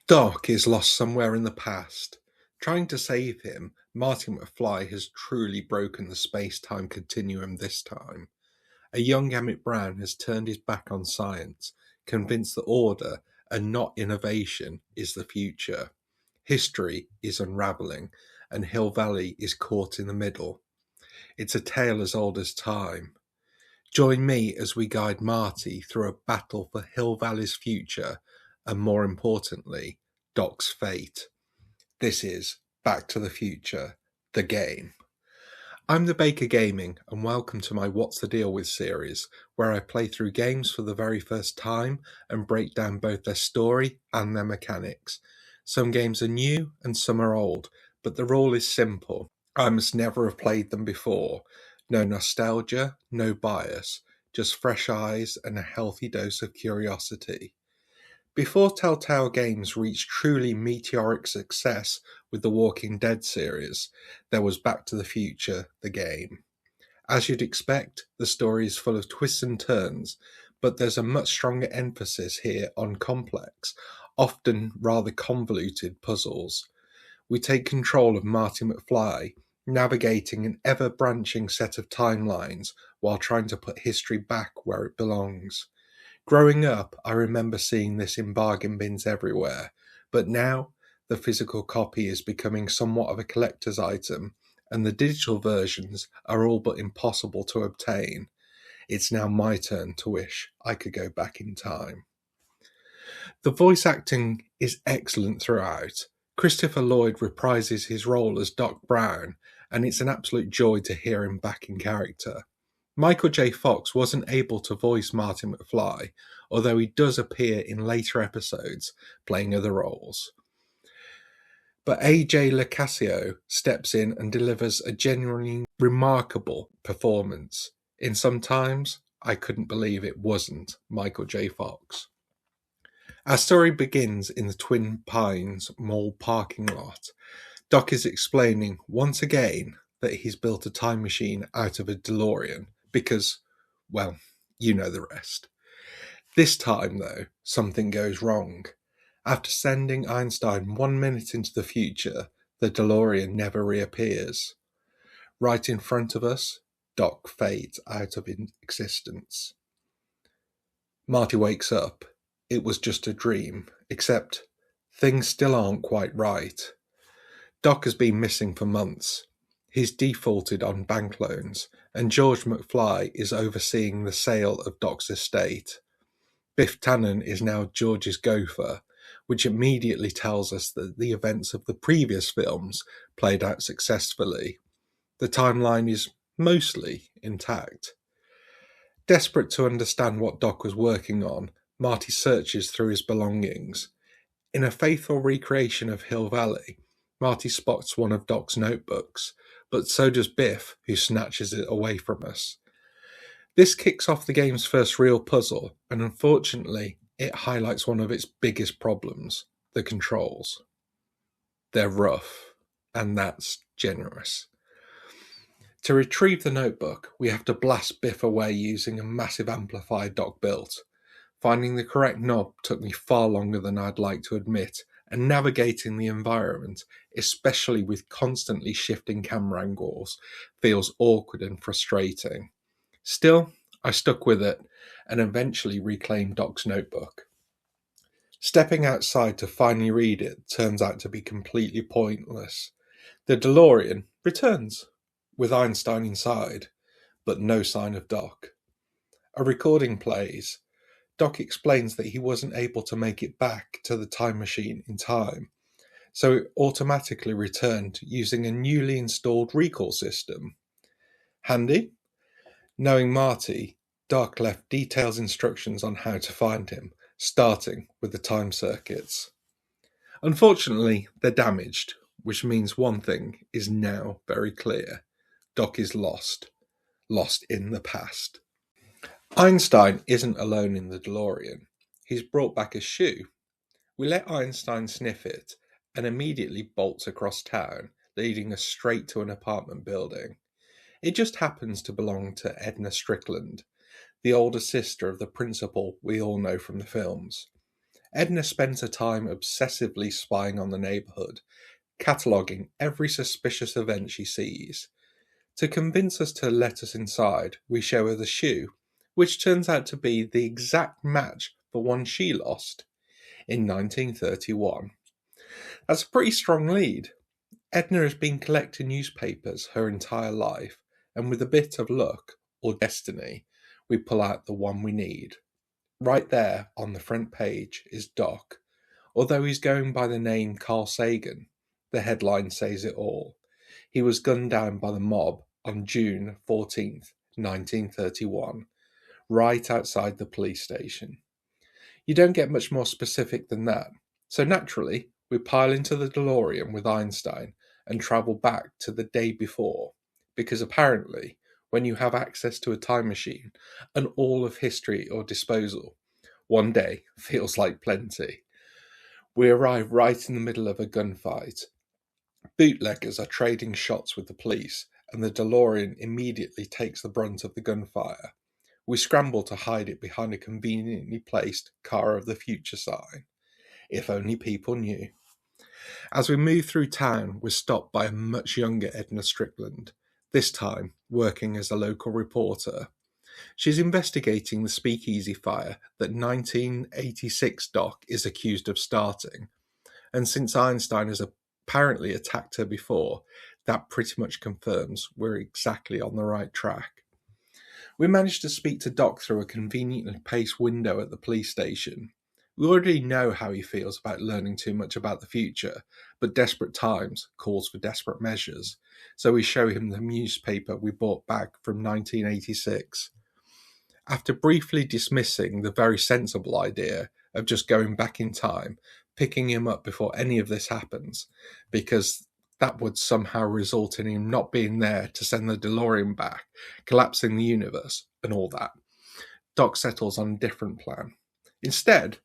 Doc is lost somewhere in the past. Trying to save him, Marty McFly has truly broken the space-time continuum this time. A young Emmett Brown has turned his back on science, convinced that order and not innovation is the future. History is unravelling, and Hill Valley is caught in the middle. It's a tale as old as time. Join me as we guide Marty through a battle for Hill Valley's future and, more importantly, Doc's fate. This is Back to the Future, the game. I'm the Baker Gaming, and welcome to my What's the Deal With series, where I play through games for the very first time and break down both their story and their mechanics. Some games are new and some are old, but the rule is simple. I must never have played them before. No nostalgia, no bias, just fresh eyes and a healthy dose of curiosity. Before Telltale Games reached truly meteoric success with the Walking Dead series, there was Back to the Future, the game. As you'd expect, the story is full of twists and turns, but there's a much stronger emphasis here on complex, often rather convoluted puzzles. We take control of Marty McFly, navigating an ever-branching set of timelines while trying to put history back where it belongs. Growing up, I remember seeing this in bargain bins everywhere, but now the physical copy is becoming somewhat of a collector's item, and the digital versions are all but impossible to obtain. It's now my turn to wish I could go back in time. The voice acting is excellent throughout. Christopher Lloyd reprises his role as Doc Brown, and it's an absolute joy to hear him back in character. Michael J. Fox wasn't able to voice Marty McFly, although he does appear in later episodes, playing other roles. But A.J. Locascio steps in and delivers a genuinely remarkable performance. In some times, I couldn't believe it wasn't Michael J. Fox. Our story begins in the Twin Pines Mall parking lot. Doc is explaining once again that he's built a time machine out of a DeLorean because, well, you know the rest. This time, though, something goes wrong. After sending Einstein 1 minute into the future, the DeLorean never reappears. Right in front of us, Doc fades out of existence. Marty wakes up. It was just a dream, except things still aren't quite right. Doc has been missing for months. He's defaulted on bank loans, and George McFly is overseeing the sale of Doc's estate. Biff Tannen is now George's gopher, which immediately tells us that the events of the previous films played out successfully. The timeline is mostly intact. Desperate to understand what Doc was working on, Marty searches through his belongings. In a faithful recreation of Hill Valley, Marty spots one of Doc's notebooks, but so does Biff, who snatches it away from us. This kicks off the game's first real puzzle, and unfortunately, it highlights one of its biggest problems, the controls. They're rough, and that's generous. To retrieve the notebook, we have to blast Biff away using a massive amplifier Doc built. Finding the correct knob took me far longer than I'd like to admit, and navigating the environment, especially with constantly shifting camera angles, feels awkward and frustrating. Still, I stuck with it and eventually reclaimed Doc's notebook. Stepping outside to finally read it turns out to be completely pointless. The DeLorean returns, with Einstein inside, but no sign of Doc. A recording plays. Doc explains that he wasn't able to make it back to the time machine in time, so it automatically returned using a newly installed recall system. Handy? Knowing Marty, Doc left detailed instructions on how to find him, starting with the time circuits. Unfortunately, they're damaged, which means one thing is now very clear. Doc is lost in the past. Einstein isn't alone in the DeLorean. He's brought back a shoe. We let Einstein sniff it and immediately bolts across town, leading us straight to an apartment building. It just happens to belong to Edna Strickland, the older sister of the principal we all know from the films. Edna spends her time obsessively spying on the neighbourhood, cataloguing every suspicious event she sees. To convince us to let us inside, we show her the shoe, which turns out to be the exact match for one she lost in 1931. That's a pretty strong lead. Edna has been collecting newspapers her entire life, and with a bit of luck, or destiny, we pull out the one we need. Right there on the front page is Doc. Although he's going by the name Carl Sagan, the headline says it all. He was gunned down by the mob on June 14th, 1931, right outside the police station. You don't get much more specific than that, so naturally, we pile into the DeLorean with Einstein and travel back to the day before, because apparently, when you have access to a time machine and all of history at your disposal, one day feels like plenty. We arrive right in the middle of a gunfight. Bootleggers are trading shots with the police, and the DeLorean immediately takes the brunt of the gunfire. We scramble to hide it behind a conveniently placed Car of the Future sign. If only people knew. As we move through town, we're stopped by a much younger Edna Strickland, this time working as a local reporter. She's investigating the speakeasy fire that 1986 Doc is accused of starting, and since Einstein has apparently attacked her before, that pretty much confirms we're exactly on the right track. We managed to speak to Doc through a conveniently placed window at the police station. We already know how he feels about learning too much about the future, but desperate times calls for desperate measures, so we show him the newspaper we bought back from 1986. After briefly dismissing the very sensible idea of just going back in time, picking him up before any of this happens, because that would somehow result in him not being there to send the DeLorean back, collapsing the universe, and all that, Doc settles on a different plan. Instead,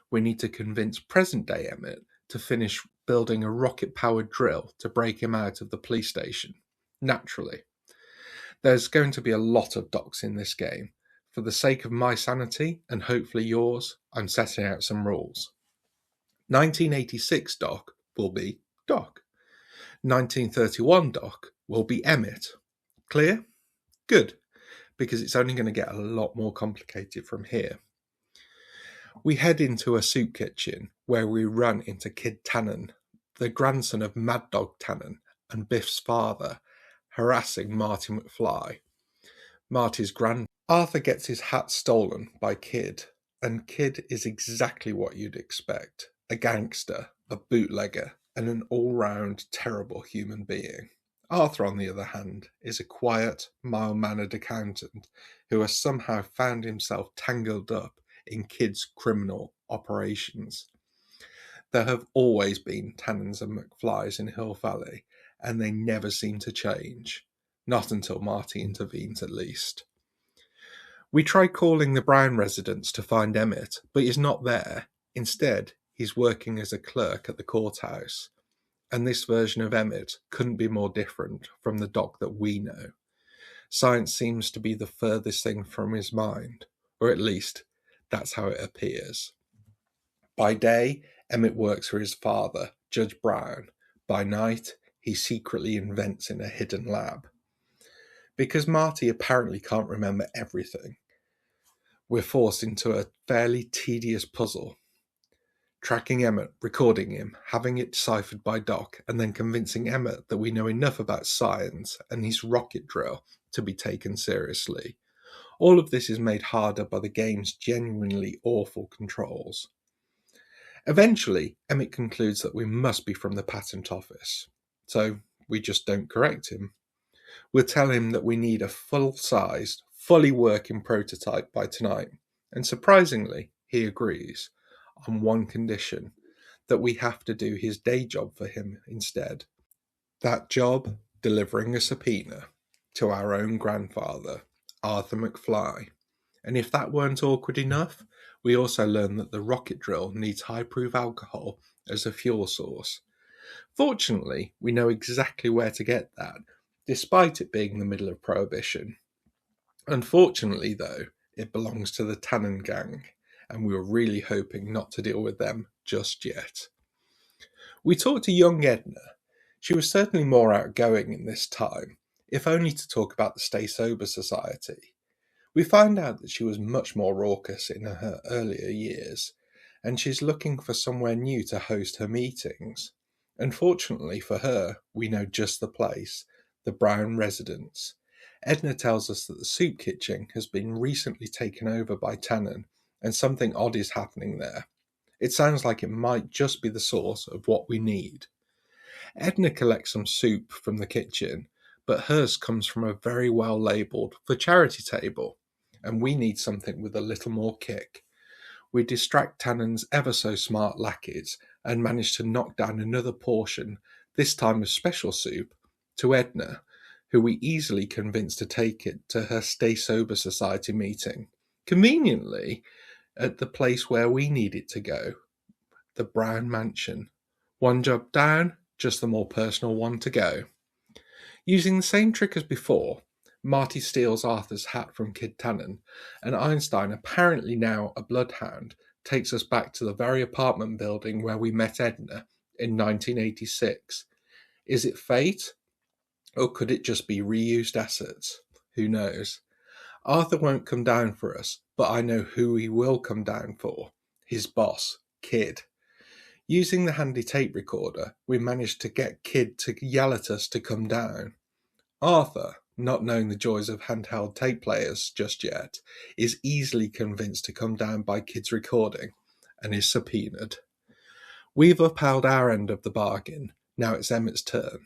we need to convince present-day Emmett to finish building a rocket-powered drill to break him out of the police station. Naturally. There's going to be a lot of Docs in this game. For the sake of my sanity, and hopefully yours, I'm setting out some rules. 1986 Doc will be Doc. 1931 Doc will be Emmett. Clear? Good, because it's only going to get a lot more complicated from here. We head into a soup kitchen where we run into Kid Tannen, the grandson of Mad Dog Tannen and Biff's father, harassing Marty McFly. Marty's grandfather. Arthur gets his hat stolen by Kid, and Kid is exactly what you'd expect. A gangster, a bootlegger, and an all-round terrible human being. Arthur, on the other hand, is a quiet, mild-mannered accountant who has somehow found himself tangled up in Kid's criminal operations. There have always been Tannens and McFlys in Hill Valley, and they never seem to change. Not until Marty intervenes, at least. We try calling the Brown residence to find Emmett, but he's not there. Instead, he's working as a clerk at the courthouse. And this version of Emmett couldn't be more different from the Doc that we know. Science seems to be the furthest thing from his mind, or at least, that's how it appears. By day, Emmett works for his father, Judge Brown. By night, he secretly invents in a hidden lab. Because Marty apparently can't remember everything, we're forced into a fairly tedious puzzle. Tracking Emmett, recording him, having it deciphered by Doc, and then convincing Emmett that we know enough about science and his rocket drill to be taken seriously. All of this is made harder by the game's genuinely awful controls. Eventually, Emmett concludes that we must be from the patent office, so we just don't correct him. We'll tell him that we need a full-sized, fully working prototype by tonight, and surprisingly, he agrees, on one condition, that we have to do his day job for him instead. That job, delivering a subpoena to our own grandfather, Arthur McFly. And if that weren't awkward enough, we also learn that the rocket drill needs high-proof alcohol as a fuel source. Fortunately, we know exactly where to get that, despite it being the middle of Prohibition. Unfortunately, though, it belongs to the Tannen gang, and we were really hoping not to deal with them just yet. We talked to young Edna. She was certainly more outgoing in this time, if only to talk about the Stay Sober Society. We find out that she was much more raucous in her earlier years, and she's looking for somewhere new to host her meetings. Unfortunately for her, we know just the place, the Brown residence. Edna tells us that the soup kitchen has been recently taken over by Tannen, and something odd is happening there. It sounds like it might just be the source of what we need. Edna collects some soup from the kitchen, but hers comes from a very well labelled for charity table, and we need something with a little more kick. We distract Tannen's ever so smart lackeys and manage to knock down another portion, this time of special soup, to Edna, who we easily convince to take it to her Stay Sober Society meeting, conveniently at the place where we need it to go, the Brown Mansion. One job down, just the more personal one to go. Using the same trick as before, Marty steals Arthur's hat from Kid Tannen, and Einstein, apparently now a bloodhound, takes us back to the very apartment building where we met Edna in 1986. Is it fate? Or could it just be reused assets? Who knows? Arthur won't come down for us, but I know who he will come down for. His boss, Kid. Using the handy tape recorder, we managed to get Kid to yell at us to come down. Arthur, not knowing the joys of handheld tape players just yet, is easily convinced to come down by Kid's recording, and is subpoenaed. We've upheld our end of the bargain, now it's Emmett's turn.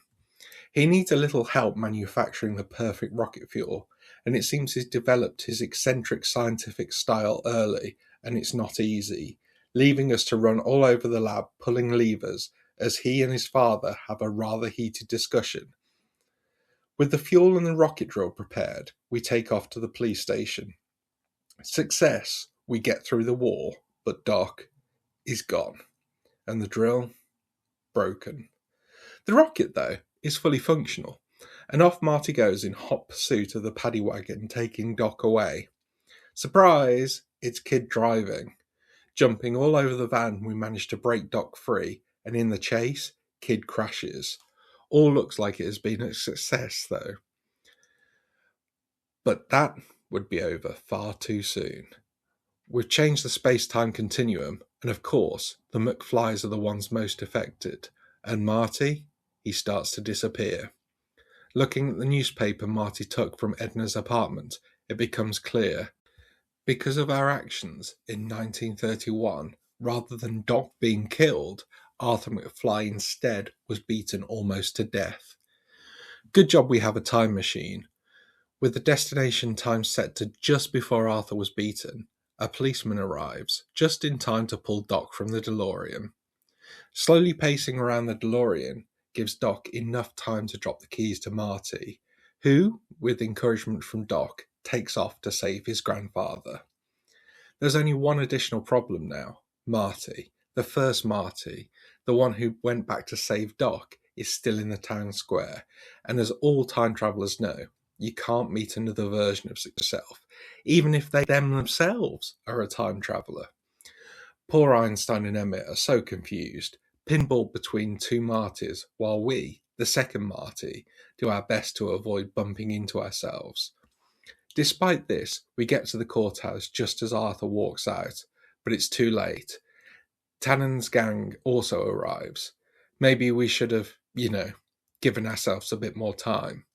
He needs a little help manufacturing the perfect rocket fuel, and it seems he's developed his eccentric scientific style early, and it's not easy, leaving us to run all over the lab pulling levers as he and his father have a rather heated discussion. With the fuel and the rocket drill prepared, we take off to the police station. Success, we get through the wall, but Doc is gone, and the drill broken. The rocket, though, is fully functional, and off Marty goes in hot pursuit of the paddy wagon, taking Doc away. Surprise! It's Kid driving. Jumping all over the van, we manage to break Doc free, and in the chase, Kid crashes. All looks like it has been a success, though. But that would be over far too soon. We've changed the space-time continuum, and of course, the McFlys are the ones most affected. And Marty? He starts to disappear. Looking at the newspaper Marty took from Edna's apartment, it becomes clear. Because of our actions in 1931, rather than Doc being killed, Arthur McFly instead was beaten almost to death. Good job we have a time machine. With the destination time set to just before Arthur was beaten, a policeman arrives, just in time to pull Doc from the DeLorean. Slowly pacing around the DeLorean gives Doc enough time to drop the keys to Marty, who, with encouragement from Doc, takes off to save his grandfather. There's only one additional problem now. Marty, the first Marty, the one who went back to save Doc, is still in the town square, and as all time travellers know, you can't meet another version of yourself, even if they themselves are a time traveller. Poor Einstein and Emmett are so confused, pinballed between two Martys, while we, the second Marty, do our best to avoid bumping into ourselves. Despite this, we get to the courthouse just as Arthur walks out, but it's too late. Tannen's gang also arrives. Maybe we should have, given ourselves a bit more time.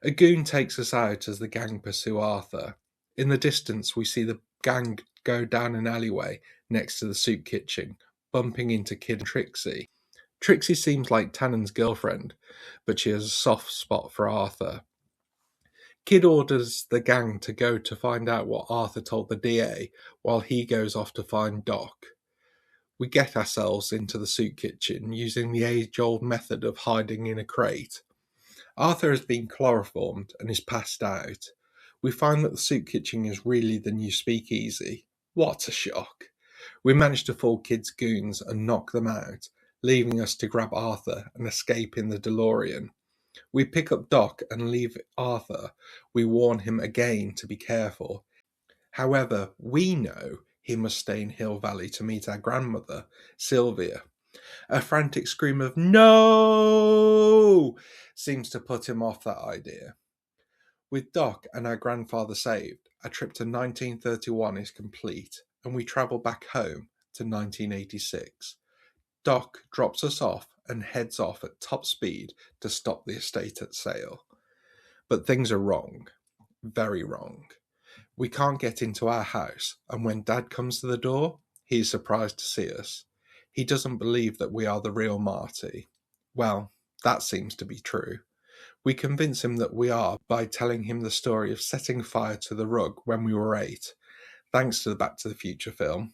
A goon takes us out as the gang pursue Arthur. In the distance, we see the gang go down an alleyway next to the soup kitchen, bumping into Kid and Trixie. Trixie seems like Tannen's girlfriend, but she has a soft spot for Arthur. Kid orders the gang to go to find out what Arthur told the DA, while he goes off to find Doc. We get ourselves into the soup kitchen using the age-old method of hiding in a crate. Arthur has been chloroformed and is passed out. We find that the soup kitchen is really the new speakeasy. What a shock! We manage to fool Kid's goons and knock them out, leaving us to grab Arthur and escape in the DeLorean. We pick up Doc and leave Arthur. We warn him again to be careful. However, we know He must stay in Hill Valley to meet our grandmother, Sylvia. A frantic scream of "No!" seems to put him off that idea. With Doc and our grandfather saved, our trip to 1931 is complete, and we travel back home to 1986. Doc drops us off and heads off at top speed to stop the estate at sale. But things are wrong. Very wrong. We can't get into our house, and when Dad comes to the door, he is surprised to see us. He doesn't believe that we are the real Marty. Well, that seems to be true. We convince him that we are by telling him the story of setting fire to the rug when we were 8, thanks to the Back to the Future film.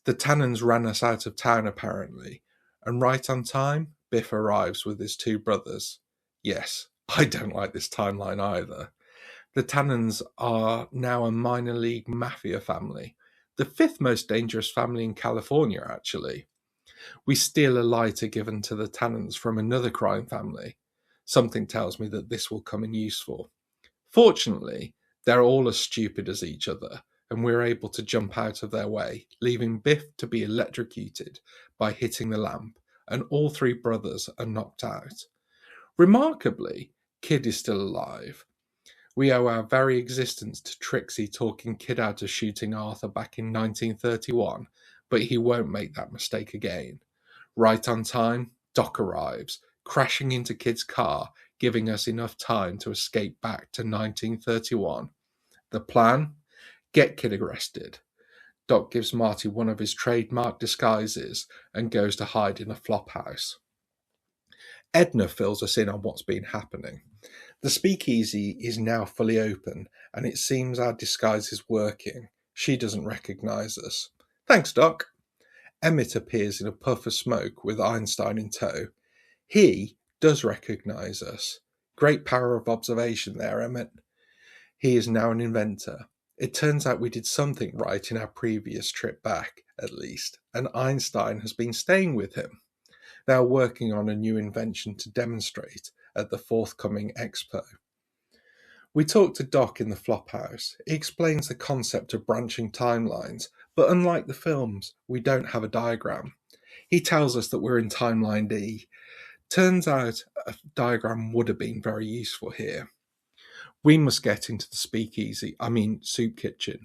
The Tannins ran us out of town apparently, and right on time, Biff arrives with his 2 brothers. Yes, I don't like this timeline either. The Tannins are now a minor league mafia family, the 5th most dangerous family in California actually. We steal a lighter given to the Tannins from another crime family. Something tells me that this will come in useful. Fortunately, they're all as stupid as each other, and we're able to jump out of their way, leaving Biff to be electrocuted by hitting the lamp, and all 3 brothers are knocked out. Remarkably, Kid is still alive. We owe our very existence to Trixie talking Kid out of shooting Arthur back in 1931, but he won't make that mistake again. Right on time, Doc arrives, crashing into Kid's car, giving us enough time to escape back to 1931. The plan? Get Kid arrested. Doc gives Marty one of his trademark disguises and goes to hide in a flop house. Edna fills us in on what's been happening. The speakeasy is now fully open, and it seems our disguise is working. She doesn't recognise us. Thanks, Doc. Emmett appears in a puff of smoke with Einstein in tow. He does recognise us. Great power of observation there, Emmett. He is now an inventor. It turns out we did something right in our previous trip back, at least, and Einstein has been staying with him. They are working on a new invention to demonstrate at the forthcoming expo. We talk to Doc in the flophouse. He explains the concept of branching timelines, but unlike the films, we don't have a diagram. He tells us that we're in timeline D. Turns out a diagram would have been very useful here. We must get into the soup kitchen.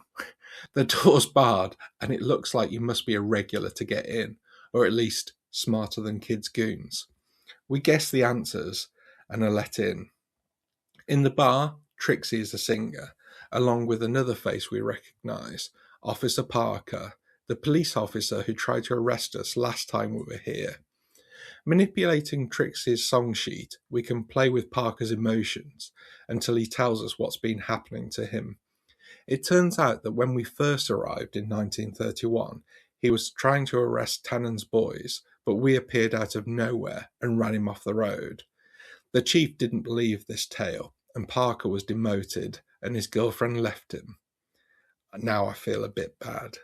The door's barred, and it looks like you must be a regular to get in, or at least smarter than kids' goons. We guess the answers and are let in. In the bar, Trixie is a singer, along with another face we recognise, Officer Parker, the police officer who tried to arrest us last time we were here. Manipulating Trixie's song sheet, we can play with Parker's emotions until he tells us what's been happening to him. It turns out that when we first arrived in 1931, he was trying to arrest Tannen's boys, but we appeared out of nowhere and ran him off the road. The chief didn't believe this tale, and Parker was demoted, and his girlfriend left him. Now I feel a bit bad.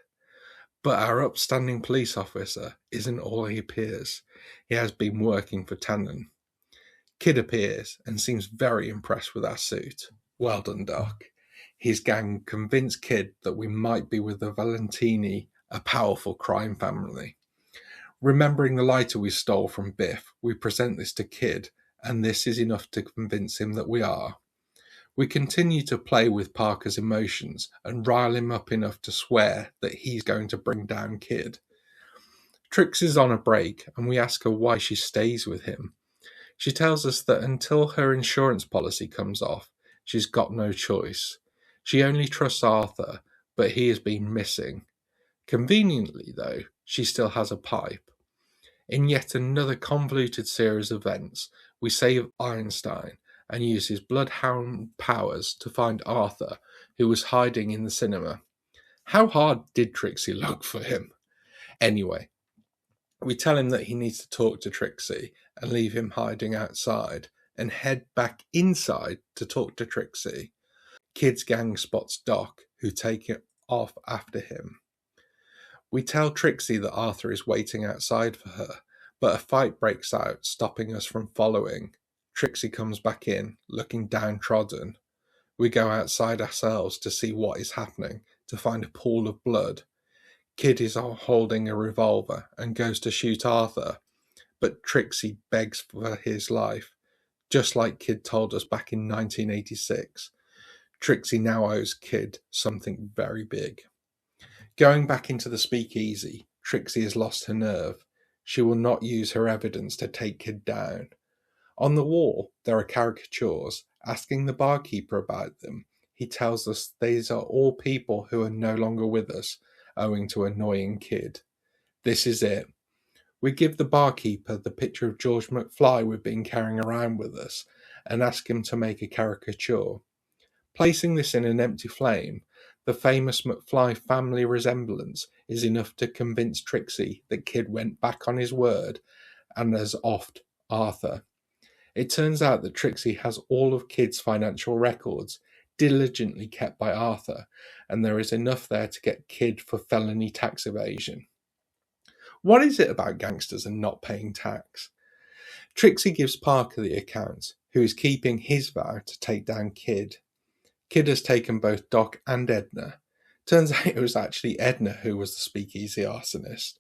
But our upstanding police officer isn't all he appears. He has been working for Tannen. Kid appears and seems very impressed with our suit. Well done, Doc. His gang convinced Kid that we might be with the Valentini, a powerful crime family. Remembering the lighter we stole from Biff, we present this to Kid, and this is enough to convince him that we are. We continue to play with Parker's emotions and rile him up enough to swear that he's going to bring down Kid. Trix is on a break, and we ask her why she stays with him. She tells us that until her insurance policy comes off, she's got no choice. She only trusts Arthur, but he has been missing. Conveniently, though, she still has a pipe. In yet another convoluted series of events, we save Einstein and use his bloodhound powers to find Arthur, who was hiding in the cinema. How hard did Trixie look for him? Anyway, we tell him that he needs to talk to Trixie and leave him hiding outside and head back inside to talk to Trixie. Kid's gang spots Doc, who take it off after him. We tell Trixie that Arthur is waiting outside for her, but a fight breaks out, stopping us from following. Trixie comes back in, looking downtrodden. We go outside ourselves to see what is happening, to find a pool of blood. Kid is holding a revolver and goes to shoot Arthur, but Trixie begs for his life, just like Kid told us back in 1986. Trixie now owes Kid something very big. Going back into the speakeasy, Trixie has lost her nerve. She will not use her evidence to take Kid down. On the wall, there are caricatures. Asking the barkeeper about them, he tells us these are all people who are no longer with us, owing to annoying Kid. This is it. We give the barkeeper the picture of George McFly we've been carrying around with us and ask him to make a caricature. Placing this in an empty flame, the famous McFly family resemblance is enough to convince Trixie that Kid went back on his word and has offed Arthur. It turns out that Trixie has all of Kid's financial records diligently kept by Arthur, and there is enough there to get Kid for felony tax evasion. What is it about gangsters and not paying tax? Trixie gives Parker the account, who is keeping his vow to take down Kid. Kid has taken both Doc and Edna. Turns out it was actually Edna who was the speakeasy arsonist.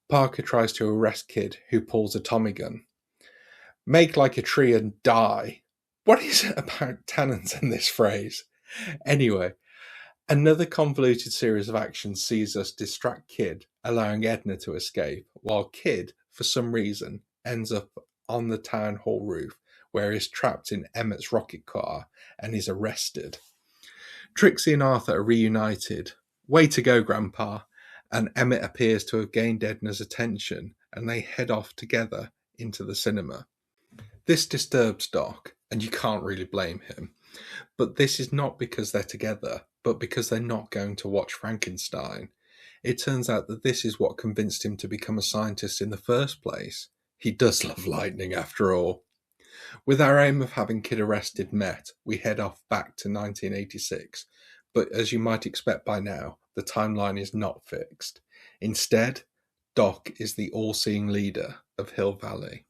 Parker tries to arrest Kid, who pulls a Tommy gun. Make like a tree and die. What is it about Tannins in this phrase? Anyway, another convoluted series of actions sees us distract Kid, allowing Edna to escape, while Kid, for some reason, ends up on the town hall roof, where he's trapped in Emmett's rocket car and is arrested. Trixie and Arthur are reunited. Way to go, Grandpa! And Emmett appears to have gained Edna's attention, and they head off together into the cinema. This disturbs Doc, and you can't really blame him. But this is not because they're together, but because they're not going to watch Frankenstein. It turns out that this is what convinced him to become a scientist in the first place. He does love lightning, after all. With our aim of having Kid arrested met, we head off back to 1986. But as you might expect by now, the timeline is not fixed. Instead, Doc is the all-seeing leader of Hill Valley.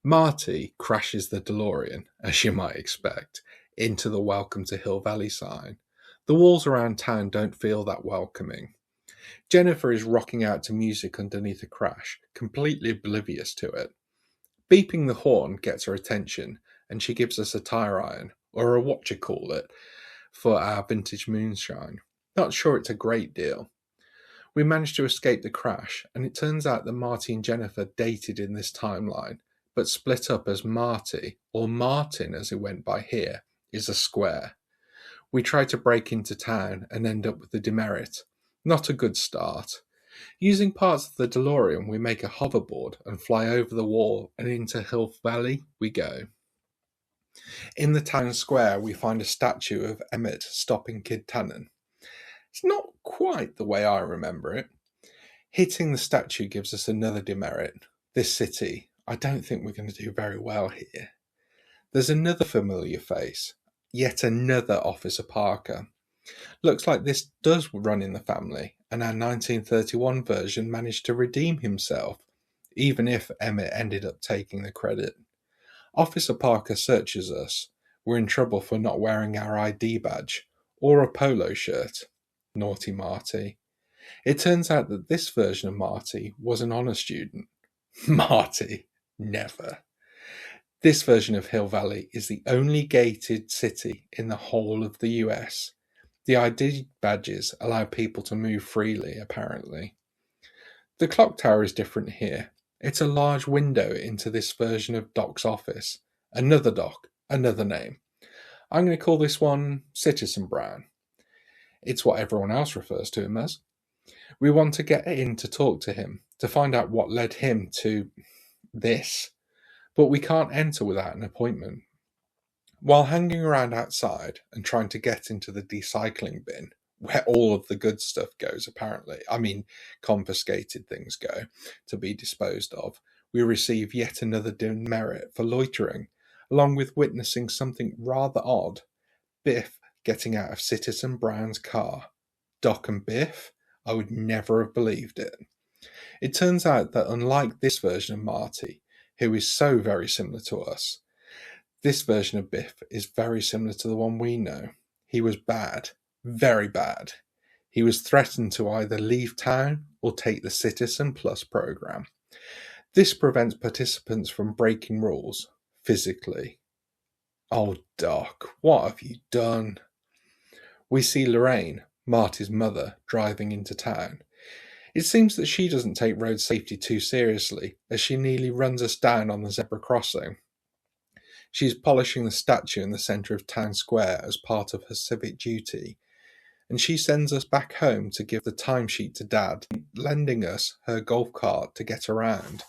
Marty crashes the DeLorean, as you might expect, into the Welcome to Hill Valley sign. The walls around town don't feel that welcoming. Jennifer is rocking out to music underneath a crash, completely oblivious to it. Beeping the horn gets her attention, and she gives us a tire iron, or a what-you-call-it, for our vintage moonshine. Not sure it's a great deal. We manage to escape the crash, and it turns out that Marty and Jennifer dated in this timeline, but split up as Marty, or Martin as it went by here, is a square. We try to break into town and end up with the demerit. Not a good start. Using parts of the DeLorean, we make a hoverboard and fly over the wall, and into Hill Valley we go. In the town square, we find a statue of Emmett stopping Kid Tannen. It's not quite the way I remember it. Hitting the statue gives us another demerit. This city, I don't think we're going to do very well here. There's another familiar face. Yet another Officer Parker. Looks like this does run in the family, and our 1931 version managed to redeem himself, even if Emmett ended up taking the credit. Officer Parker searches us. We're in trouble for not wearing our ID badge, or a polo shirt. Naughty Marty. It turns out that this version of Marty was an honour student. Marty. Never. This version of Hill Valley is the only gated city in the whole of the US. The ID badges allow people to move freely, apparently. The clock tower is different here. It's a large window into this version of Doc's office. Another Doc, another name. I'm going to call this one Citizen Brown. It's what everyone else refers to him as. We want to get in to talk to him, to find out what led him to this. But we can't enter without an appointment. While hanging around outside and trying to get into the recycling bin, where all of the good stuff goes apparently, confiscated things go, to be disposed of, we receive yet another demerit for loitering, along with witnessing something rather odd. Biff getting out of Citizen Brown's car. Doc and Biff? I would never have believed it. It turns out that unlike this version of Marty, who is so very similar to us, this version of Biff is very similar to the one we know. He was bad, very bad. He was threatened to either leave town or take the Citizen Plus program. This prevents participants from breaking rules physically. Oh, Doc, what have you done? We see Lorraine, Marty's mother, driving into town. It seems that she doesn't take road safety too seriously, as she nearly runs us down on the zebra crossing. She is polishing the statue in the centre of town square as part of her civic duty, and she sends us back home to give the timesheet to Dad, lending us her golf cart to get around.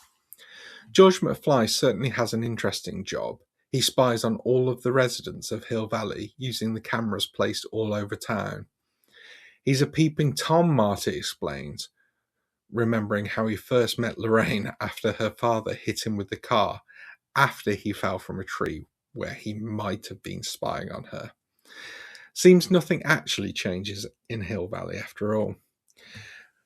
George McFly certainly has an interesting job. He spies on all of the residents of Hill Valley using the cameras placed all over town. He's a peeping Tom, Marty explains, remembering how he first met Lorraine after her father hit him with the car after he fell from a tree where he might have been spying on her. Seems nothing actually changes in Hill Valley after all.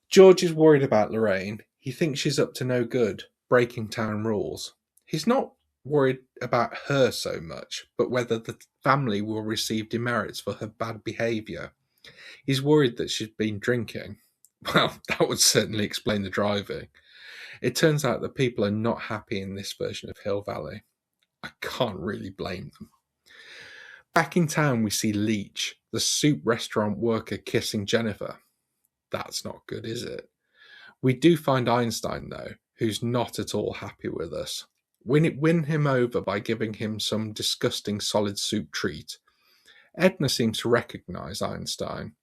George is worried about Lorraine. He thinks she's up to no good, breaking town rules. He's not worried about her so much, but whether the family will receive demerits for her bad behaviour. He's worried that she's been drinking. Well, that would certainly explain the driving. It turns out that people are not happy in this version of Hill Valley. I can't really blame them. Back in town, we see Leach, the soup restaurant worker, kissing Jennifer. That's not good, is it? We do find Einstein, though, who's not at all happy with us. We win him over by giving him some disgusting solid soup treat. Edna seems to recognise Einstein.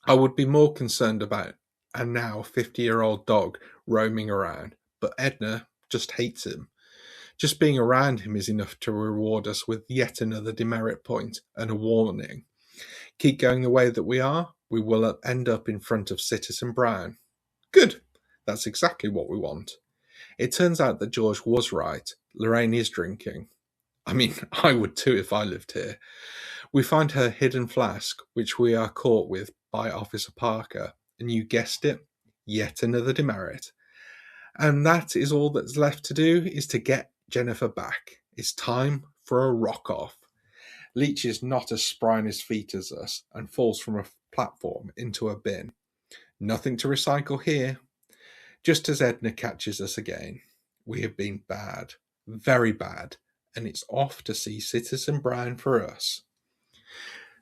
I would be more concerned about a now 50-year-old dog roaming around, but Edna just hates him. Just being around him is enough to reward us with yet another demerit point and a warning. Keep going the way that we are, we will end up in front of Citizen Brown. Good, that's exactly what we want. It turns out that George was right. Lorraine is drinking. I mean, I would too if I lived here. We find her hidden flask, which we are caught with by Officer Parker, and you guessed it, yet another demerit. And that is all that's left to do, is to get Jennifer back. It's time for a rock-off. Leach is not as spry on his feet as us and falls from a platform into a bin. Nothing to recycle here. Just as Edna catches us again. We have been bad, very bad, and it's off to see Citizen Brown for us.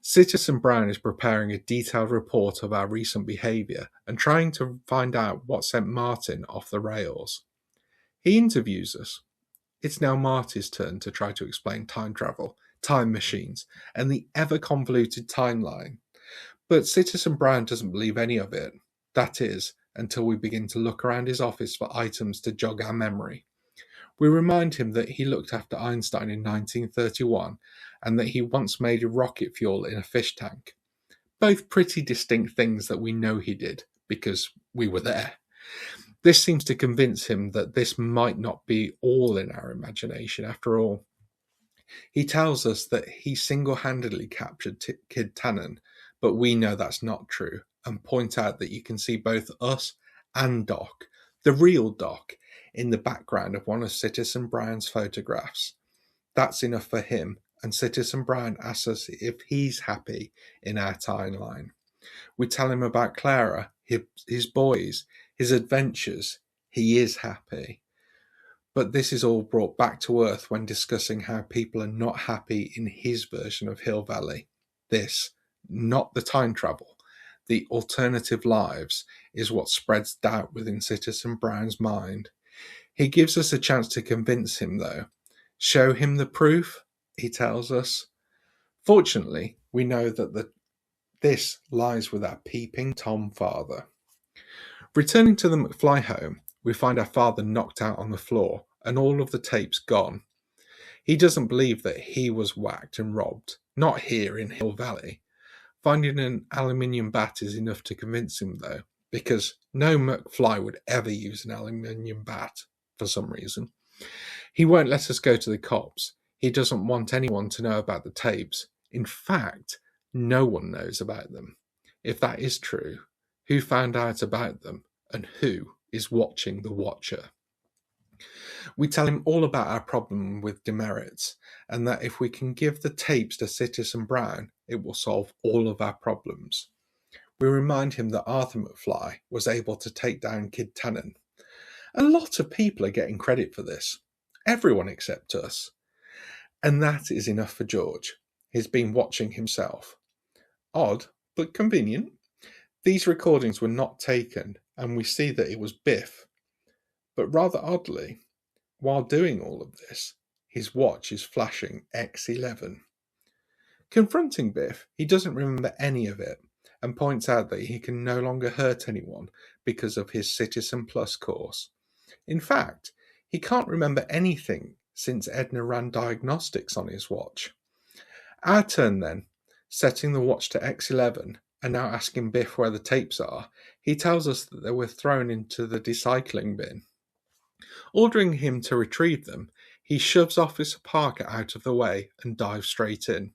Citizen Brown is preparing a detailed report of our recent behaviour and trying to find out what sent Martin off the rails. He interviews us. It's now Marty's turn to try to explain time travel, time machines, and the ever-convoluted timeline. But Citizen Brown doesn't believe any of it. That is, until we begin to look around his office for items to jog our memory. We remind him that he looked after Einstein in 1931 and that he once made rocket fuel in a fish tank. Both pretty distinct things that we know he did, because we were there. This seems to convince him that this might not be all in our imagination after all. He tells us that he single-handedly captured Kid Tannen, but we know that's not true, and point out that you can see both us and Doc, the real Doc, in the background of one of Citizen Brown's photographs. That's enough for him, and Citizen Brown asks us if he's happy in our timeline. We tell him about Clara, his boys, his adventures. He is happy. But this is all brought back to earth when discussing how people are not happy in his version of Hill Valley. This, not the time travel, the alternative lives, is what spreads doubt within Citizen Brown's mind. He gives us a chance to convince him, though. Show him the proof, he tells us. Fortunately, we know that this lies with our peeping Tom father. Returning to the McFly home, we find our father knocked out on the floor and all of the tapes gone. He doesn't believe that he was whacked and robbed, not here in Hill Valley. Finding an aluminium bat is enough to convince him, though, because no McFly would ever use an aluminium bat for some reason. He won't let us go to the cops. He doesn't want anyone to know about the tapes. In fact, no one knows about them. If that is true, who found out about them and who is watching the watcher? We tell him all about our problem with demerits and that if we can give the tapes to Citizen Brown, it will solve all of our problems. We remind him that Arthur McFly was able to take down Kid Tannen. A lot of people are getting credit for this. Everyone except us. And that is enough for George. He's been watching himself. Odd, but convenient. These recordings were not taken, and we see that it was Biff. But rather oddly, while doing all of this, his watch is flashing X11. Confronting Biff, he doesn't remember any of it, and points out that he can no longer hurt anyone because of his Citizen Plus course. In fact, he can't remember anything since Edna ran diagnostics on his watch. Our turn then, setting the watch to X11 and now asking Biff where the tapes are, he tells us that they were thrown into the recycling bin. Ordering him to retrieve them, he shoves Officer Parker out of the way and dives straight in.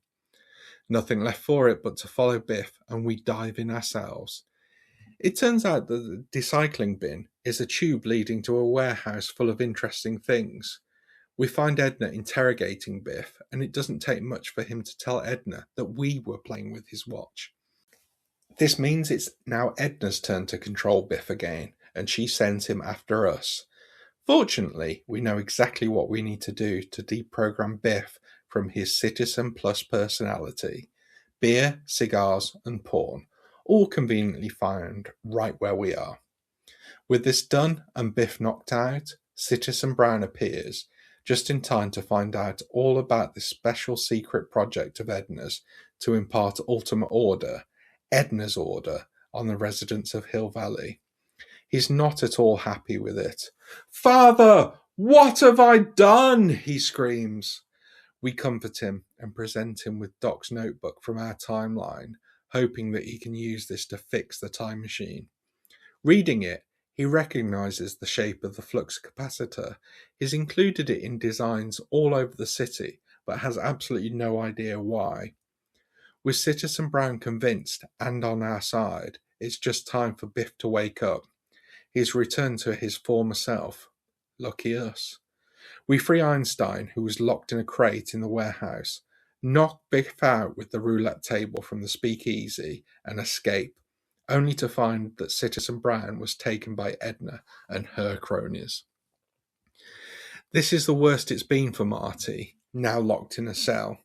Nothing left for it but to follow Biff, and we dive in ourselves. It turns out that the recycling bin is a tube leading to a warehouse full of interesting things. We find Edna interrogating Biff, and it doesn't take much for him to tell Edna that we were playing with his watch. This means it's now Edna's turn to control Biff again, and she sends him after us. Fortunately, we know exactly what we need to do to deprogram Biff from his Citizen Plus personality. Beer, cigars, and porn, all conveniently found right where we are. With this done and Biff knocked out, Citizen Brown appears, just in time to find out all about this special secret project of Edna's to impart ultimate order, Edna's order, on the residents of Hill Valley. He's not at all happy with it. "Father, what have I done?" he screams. We comfort him and present him with Doc's notebook from our timeline, hoping that he can use this to fix the time machine. Reading it, he recognizes the shape of the flux capacitor. He's included it in designs all over the city, but has absolutely no idea why. With Citizen Brown convinced and on our side, it's just time for Biff to wake up. He's returned to his former self. Lucky us. We free Einstein, who was locked in a crate in the warehouse, knock Biff out with the roulette table from the speakeasy, and escape, only to find that Citizen Brown was taken by Edna and her cronies. This is the worst it's been for Marty, now locked in a cell.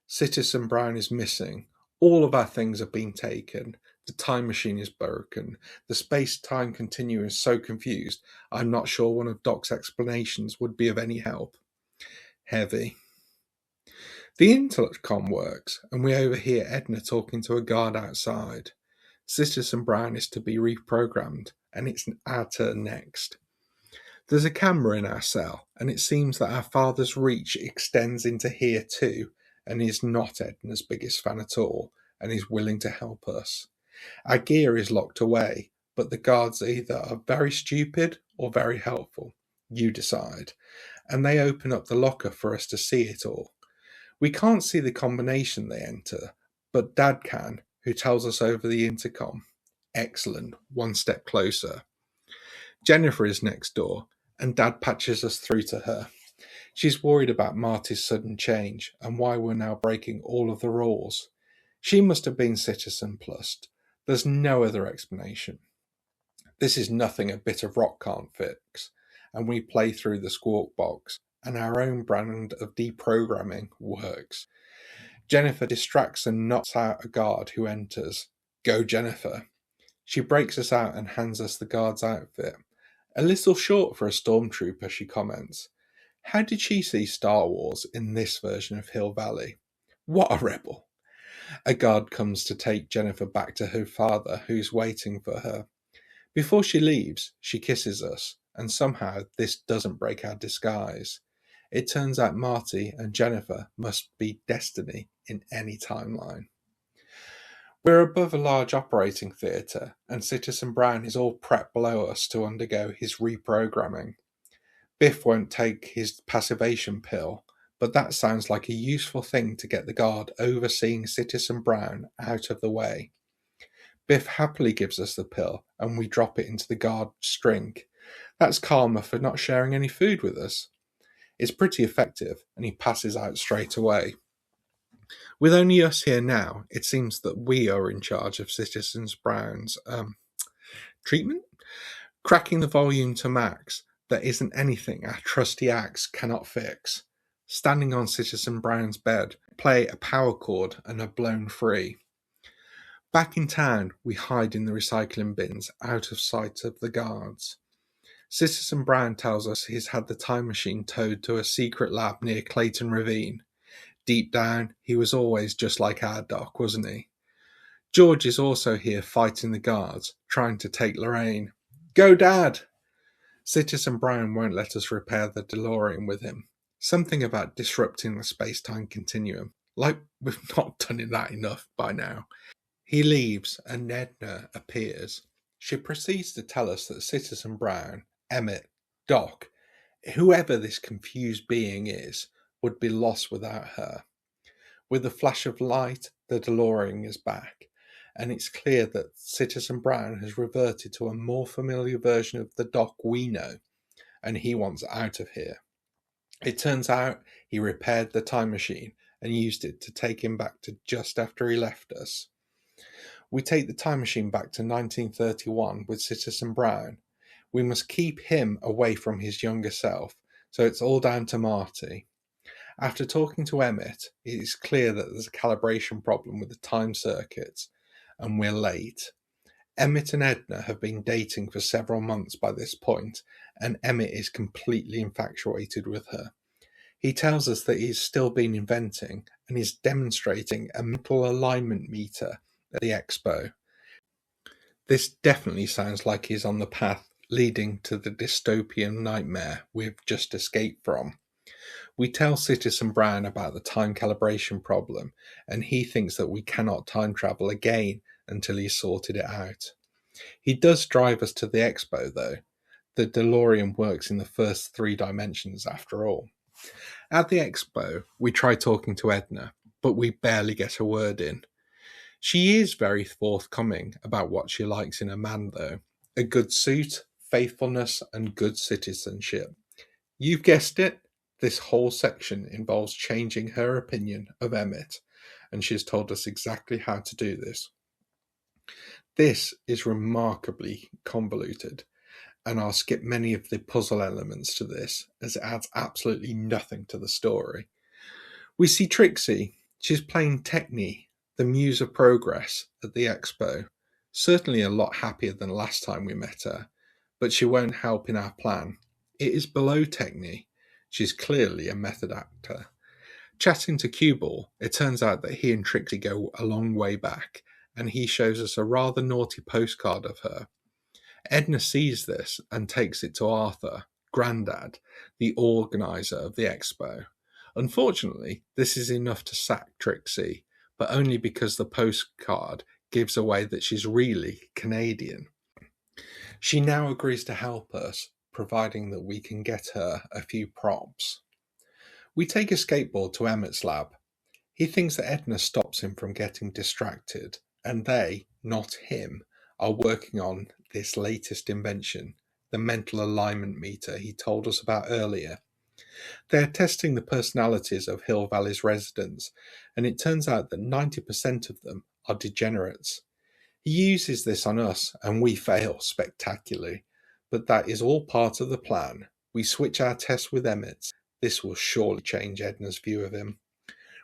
Citizen Brown is missing. All of our things have been taken. The time machine is broken. The space-time continuum is so confused, I'm not sure one of Doc's explanations would be of any help. Heavy. The intercom works, and we overhear Edna talking to a guard outside. Citizen Brown is to be reprogrammed, and it's our turn next. There's a camera in our cell, and it seems that our father's reach extends into here too, and he's not Edna's biggest fan at all, and is willing to help us. Our gear is locked away, but the guards either are very stupid or very helpful. You decide. And they open up the locker for us to see it all. We can't see the combination they enter, but Dad can, who tells us over the intercom. Excellent, one step closer. Jennifer is next door, and Dad patches us through to her. She's worried about Marty's sudden change and why we're now breaking all of the rules. She must have been Citizen Plus. There's no other explanation. This is nothing a bit of rock can't fix, and we play through the squawk box, and our own brand of deprogramming works. Jennifer distracts and knocks out a guard who enters. Go, Jennifer. She breaks us out and hands us the guard's outfit. A little short for a stormtrooper, she comments. How did she see Star Wars in this version of Hill Valley? What a rebel. A guard comes to take Jennifer back to her father, who's waiting for her. Before she leaves, she kisses us, and somehow this doesn't break our disguise. It turns out Marty and Jennifer must be destiny in any timeline. We're above a large operating theatre, and Citizen Brown is all prepped below us to undergo his reprogramming. Biff won't take his passivation pill, but that sounds like a useful thing to get the guard overseeing Citizen Brown out of the way. Biff happily gives us the pill, and we drop it into the guard's drink. That's karma for not sharing any food with us. It's pretty effective, and he passes out straight away. With only us here now, it seems that we are in charge of Citizen Brown's treatment. Cracking the volume to max, there isn't anything our trusty axe cannot fix. Standing on Citizen Brown's bed, play a power chord and are blown free. Back in town, we hide in the recycling bins, out of sight of the guards. Citizen Brown tells us he's had the time machine towed to a secret lab near Clayton Ravine. Deep down, he was always just like our Doc, wasn't he? George is also here fighting the guards, trying to take Lorraine. Go, Dad! Citizen Brown won't let us repair the DeLorean with him. Something about disrupting the space-time continuum. Like we've not done that enough by now. He leaves and Edna appears. She proceeds to tell us that Citizen Brown, Emmett, Doc, whoever this confused being is, would be lost without her. With a flash of light, the DeLorean is back, and it's clear that Citizen Brown has reverted to a more familiar version of the Doc we know, and he wants out of here. It turns out he repaired the time machine and used it to take him back to just after he left us. We take the time machine back to 1931 with Citizen Brown. We must keep him away from his younger self, so it's all down to Marty. After talking to Emmett, it is clear that there's a calibration problem with the time circuits, and we're late. Emmett and Edna have been dating for several months by this point, and Emmett is completely infatuated with her. He tells us that he's still been inventing and is demonstrating a mental alignment meter at the expo. This definitely sounds like he's on the path leading to the dystopian nightmare we've just escaped from. We tell Citizen Brown about the time calibration problem, and he thinks that we cannot time travel again until he's sorted it out. He does drive us to the expo, though. The DeLorean works in the first 3 dimensions after all. At the expo, we try talking to Edna, but we barely get a word in. She is very forthcoming about what she likes in a man, though. A good suit, faithfulness, and good citizenship. You've guessed it. This whole section involves changing her opinion of Emmett, and she's told us exactly how to do this. This is remarkably convoluted, and I'll skip many of the puzzle elements to this, as it adds absolutely nothing to the story. We see Trixie. She's playing Techne, the muse of progress, at the expo. Certainly a lot happier than last time we met her, but she won't help in our plan. It is below Techne. She's clearly a method actor. Chatting to Cueball, it turns out that he and Trixie go a long way back, and he shows us a rather naughty postcard of her. Edna sees this and takes it to Arthur, Grandad, the organiser of the expo. Unfortunately, this is enough to sack Trixie, but only because the postcard gives away that she's really Canadian. She now agrees to help us, providing that we can get her a few props. We take a skateboard to Emmett's lab. He thinks that Edna stops him from getting distracted, and they, not him, are working on this latest invention, the mental alignment meter he told us about earlier. They're testing the personalities of Hill Valley's residents, and it turns out that 90% of them are degenerates. He uses this on us, and we fail spectacularly. But that is all part of the plan. We switch our tests with Emmett. This will surely change Edna's view of him.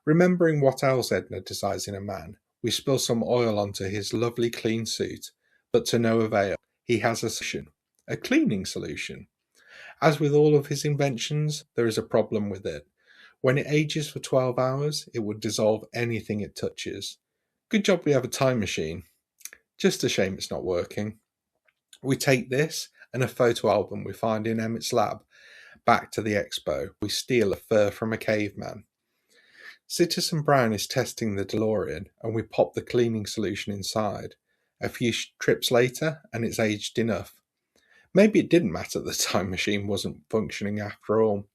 Remembering what else Edna desires in a man, we spill some oil onto his lovely clean suit, but to no avail. He has a solution, a cleaning solution. As with all of his inventions, there is a problem with it. When it ages for 12 hours, it would dissolve anything it touches. Good job we have a time machine. Just a shame it's not working. We take this and a photo album we find in Emmett's lab back to the expo. We steal a fur from a caveman. Citizen Brown is testing the DeLorean, and we pop the cleaning solution inside. A few trips later, and it's aged enough. Maybe it didn't matter the time machine wasn't functioning after all.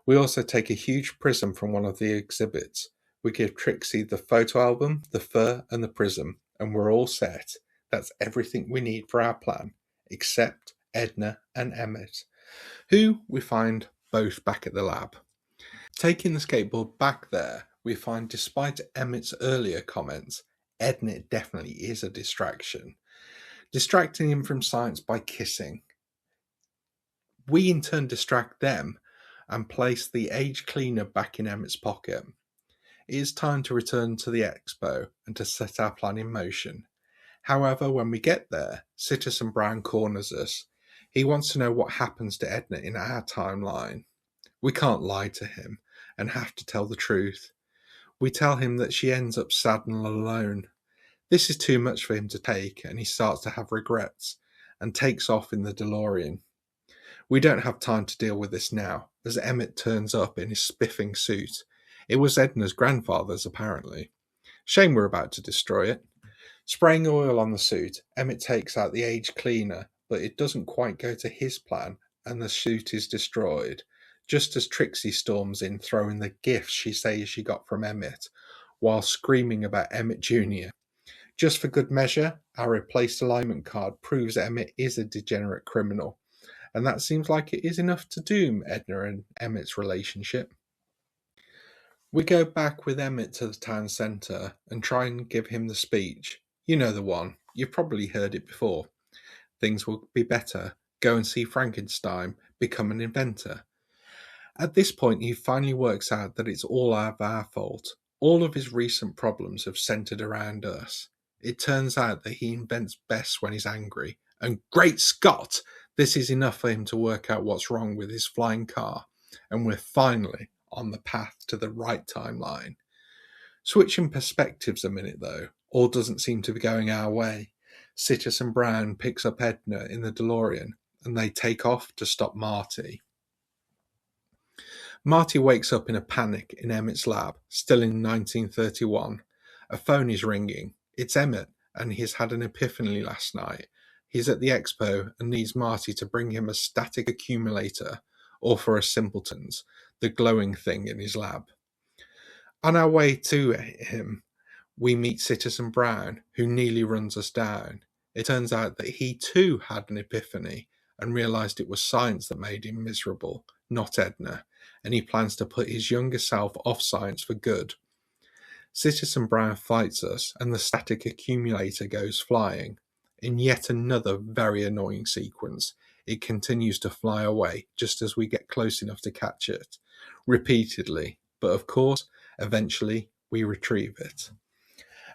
We also take a huge prism from one of the exhibits. We give Trixie the photo album, the fur, and the prism, and we're all set. That's everything we need for our plan, except Edna and Emmett, who we find both back at the lab. Taking the skateboard back there, we find despite Emmett's earlier comments, Edna definitely is a distraction, distracting him from science by kissing. We in turn distract them and place the age cleaner back in Emmett's pocket. It is time to return to the expo and to set our plan in motion. However, when we get there, Citizen Brown corners us. He wants to know what happens to Edna in our timeline. We can't lie to him and have to tell the truth. We tell him that she ends up sad and alone. This is too much for him to take, and he starts to have regrets and takes off in the DeLorean. We don't have time to deal with this now, as Emmett turns up in his spiffing suit. It was Edna's grandfather's, apparently. Shame we're about to destroy it. Spraying oil on the suit, Emmett takes out the age cleaner, but it doesn't quite go to his plan, and the suit is destroyed, just as Trixie storms in, throwing the gifts she says she got from Emmett, while screaming about Emmett Jr. Just for good measure, our replaced alignment card proves Emmett is a degenerate criminal, and that seems like it is enough to doom Edna and Emmett's relationship. We go back with Emmett to the town centre and try and give him the speech. You know the one. You've probably heard it before. Things will be better. Go and see Frankenstein. Become an inventor. At this point, he finally works out that it's all our fault. All of his recent problems have centred around us. It turns out that he invents best when he's angry. And great Scott! This is enough for him to work out what's wrong with his flying car. And we're finally on the path to the right timeline. Switching perspectives a minute, though, all doesn't seem to be going our way. Citizen Brown picks up Edna in the DeLorean, and they take off to stop Marty. Marty wakes up in a panic in Emmett's lab, still in 1931. A phone is ringing. It's Emmett, and he's had an epiphany last night. He's at the expo and needs Marty to bring him a static accumulator, or for us simpletons, the glowing thing in his lab. On our way to him, we meet Citizen Brown, who nearly runs us down. It turns out that he too had an epiphany and realised it was science that made him miserable, not Edna, and he plans to put his younger self off science for good. Citizen Brown fights us, and the static accumulator goes flying. In yet another very annoying sequence, it continues to fly away just as we get close enough to catch it, repeatedly, but of course, eventually we retrieve it.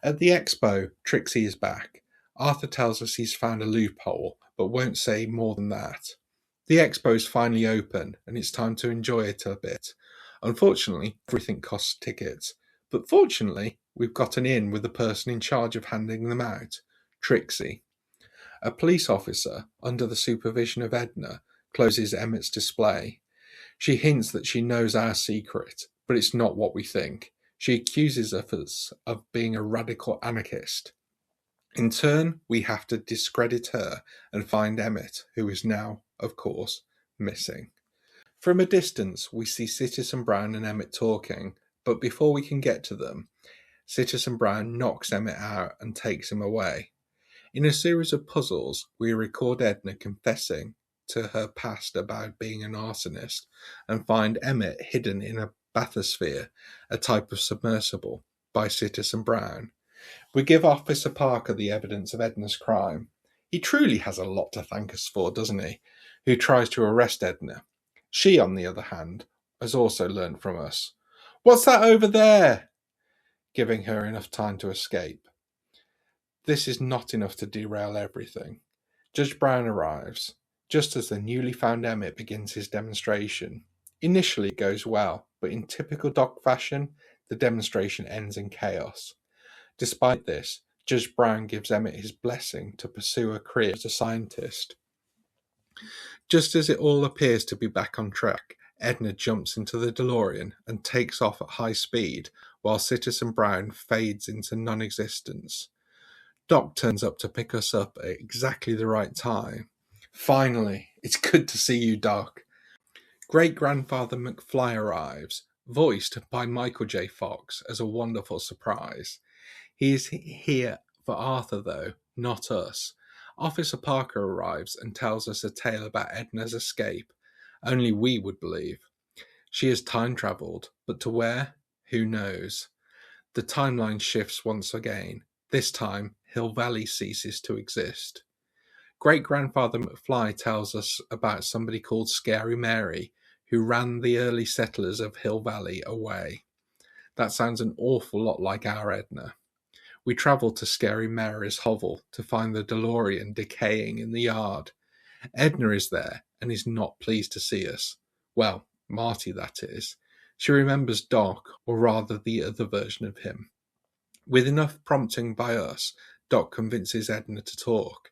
At the expo, Trixie is back. Arthur tells us he's found a loophole, but won't say more than that. The expo is finally open, and it's time to enjoy it a bit. Unfortunately, everything costs tickets, but fortunately, we've gotten in with the person in charge of handing them out, Trixie. A police officer, under the supervision of Edna, closes Emmett's display. She hints that she knows our secret, but it's not what we think. She accuses us of being a radical anarchist. In turn, we have to discredit her and find Emmett, who is now, of course, missing. From a distance, we see Citizen Brown and Emmett talking, but before we can get to them, Citizen Brown knocks Emmett out and takes him away. In a series of puzzles, we record Edna confessing to her past about being an arsonist and find Emmett hidden in a bathysphere, a type of submersible, by Citizen Brown. We give Officer Parker the evidence of Edna's crime. He truly has a lot to thank us for, doesn't he? Who tries to arrest Edna. She, on the other hand, has also learnt from us. "What's that over there?" Giving her enough time to escape. This is not enough to derail everything. Judge Brown arrives, just as the newly found Emmett begins his demonstration. Initially it goes well, but in typical Doc fashion, the demonstration ends in chaos. Despite this, Judge Brown gives Emmett his blessing to pursue a career as a scientist. Just as it all appears to be back on track, Edna jumps into the DeLorean and takes off at high speed, while Citizen Brown fades into non-existence. Doc turns up to pick us up at exactly the right time. Finally, it's good to see you, Doc. Great-grandfather McFly arrives, voiced by Michael J. Fox, as a wonderful surprise. He is here for Arthur, though, not us. Officer Parker arrives and tells us a tale about Edna's escape. Only we would believe. She has time-travelled, but to where? Who knows? The timeline shifts once again. This time, Hill Valley ceases to exist. Great-grandfather McFly tells us about somebody called Scary Mary who ran the early settlers of Hill Valley away. That sounds an awful lot like our Edna. We travel to Scary Mary's hovel to find the DeLorean decaying in the yard. Edna is there and is not pleased to see us. Well, Marty, that is. She remembers Doc, or rather the other version of him. With enough prompting by us, Doc convinces Edna to talk.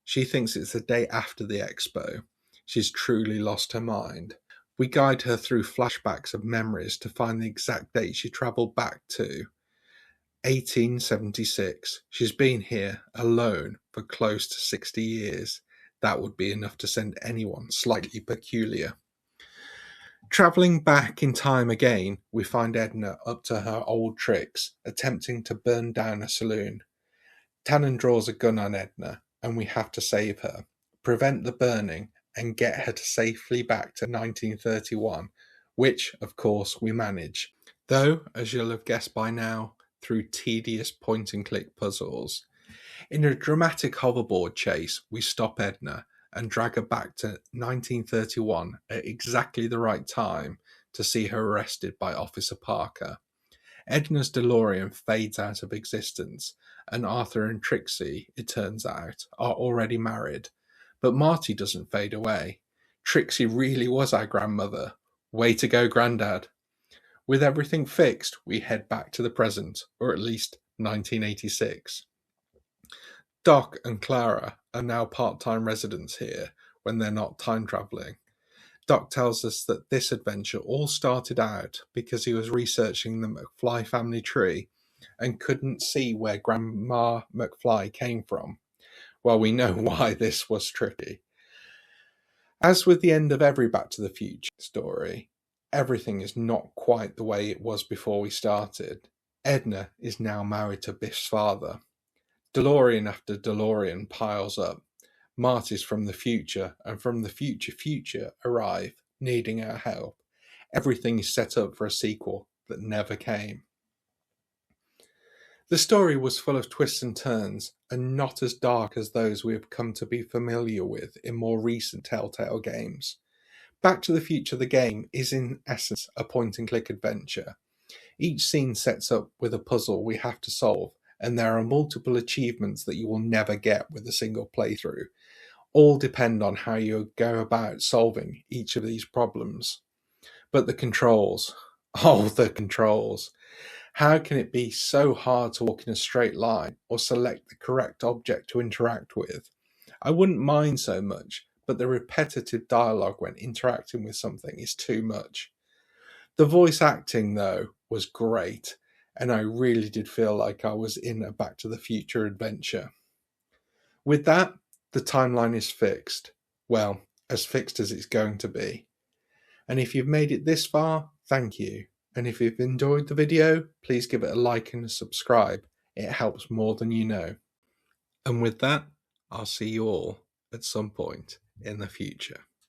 She thinks it's the day after the expo. She's truly lost her mind. We guide her through flashbacks of memories to find the exact date she travelled back to. 1876. She's been here, alone, for close to 60 years. That would be enough to send anyone slightly peculiar. Travelling back in time again, we find Edna up to her old tricks, attempting to burn down a saloon. Tannen draws a gun on Edna, and we have to save her, prevent the burning, and get her to safely back to 1931, which, of course, we manage. Though, as you'll have guessed by now, through tedious point-and-click puzzles. In a dramatic hoverboard chase, we stop Edna and drag her back to 1931 at exactly the right time to see her arrested by Officer Parker. Edna's DeLorean fades out of existence, and Arthur and Trixie, it turns out, are already married. But Marty doesn't fade away. Trixie really was our grandmother. Way to go, Grandad. With everything fixed, we head back to the present, or at least 1986. Doc and Clara are now part-time residents here when they're not time-travelling. Doc tells us that this adventure all started out because he was researching the McFly family tree and couldn't see where Grandma McFly came from. Well, we know why this was tricky. As with the end of every Back to the Future story, everything is not quite the way it was before we started. Edna is now married to Biff's father. DeLorean after DeLorean piles up. Marty's from the future and from the future arrive, needing our help. Everything is set up for a sequel that never came. The story was full of twists and turns, and not as dark as those we have come to be familiar with in more recent Telltale games. Back to the Future the game is in essence a point-and-click adventure. Each scene sets up with a puzzle we have to solve, and there are multiple achievements that you will never get with a single playthrough. All depend on how you go about solving each of these problems. But the controls. Oh, the controls. How can it be so hard to walk in a straight line or select the correct object to interact with? I wouldn't mind so much, but the repetitive dialogue when interacting with something is too much. The voice acting, though, was great, and I really did feel like I was in a Back to the Future adventure. With that, the timeline is fixed. Well, as fixed as it's going to be. And if you've made it this far, thank you. And if you've enjoyed the video, please give it a like and a subscribe. It helps more than you know. And with that, I'll see you all at some point in the future.